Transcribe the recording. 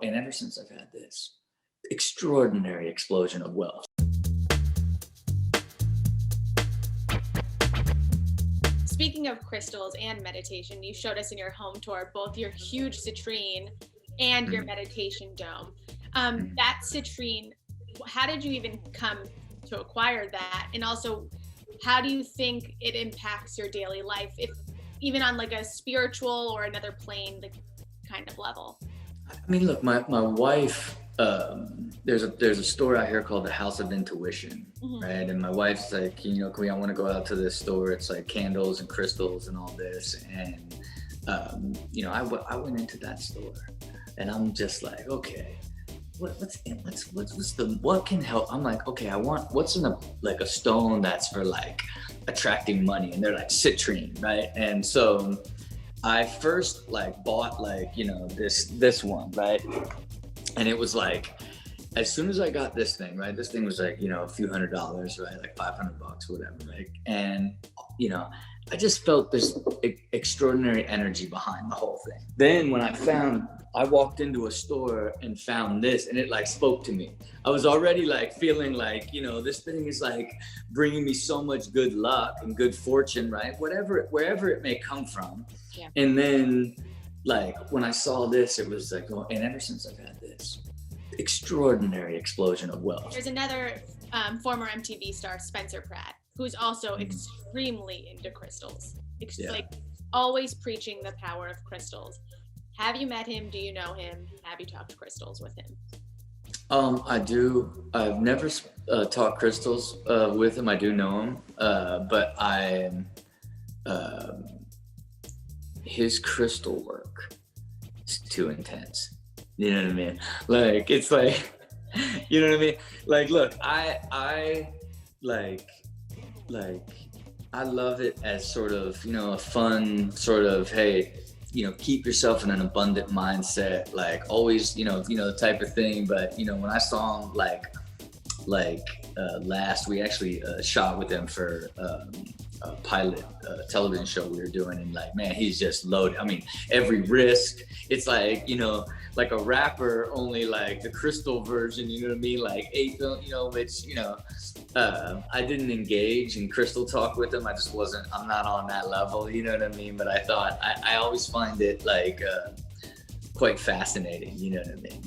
And ever since I've had this extraordinary explosion of wealth. Speaking of crystals and meditation, you showed us in your home tour both your huge citrine and your Mhm, meditation dome. mhm. That citrine, how did you even come to acquire that? And also, how do you think it impacts your daily life, if even on like a spiritual or another plane, like kind of level? I mean, look, my wife. There's a store out here called the House of Intuition, Hmm. right? And my wife's like, I want to go out to this store. It's like candles and crystals and all this. And I went into that store, and I'm just like, okay, what can help? I'm like, okay, I want what's in a stone that's for like attracting money, and they're like citrine, right? And so I first like bought like this one, right? And it was like, as soon as I got this thing, right? This thing was like a few $100s, right? Like $500, whatever, right? And you know, I just felt this extraordinary energy behind the whole thing. Then when I walked into a store and found this, and it like spoke to me. I was already like feeling like, this thing is like bringing me so much good luck and good fortune, right? Wherever it may come from. Yeah. And then like when I saw this, it was like, and ever since I've had this extraordinary explosion of wealth. There's another former MTV star, Spencer Pratt, who's also extremely into crystals, Yeah. like always preaching the power of crystals. Have you met him? Do you know him? Have you talked crystals with him? I do. I've never taught crystals with him. I do know him, but his crystal work is too intense. You know what I mean? Like it's like, you know what I mean? Like, look, I like I love it as sort of a fun sort of, hey, keep yourself in an abundant mindset, like always, the type of thing. But when I saw him last, we actually shot with him for a pilot television show we were doing, and like, man, he's just loaded. I mean, every wrist, it's like like a rapper, only like the crystal version, you know what I mean? Like eight, which I didn't engage in crystal talk with him. I'm not on that level, you know what I mean? But I thought I always find it like quite fascinating, you know what I mean?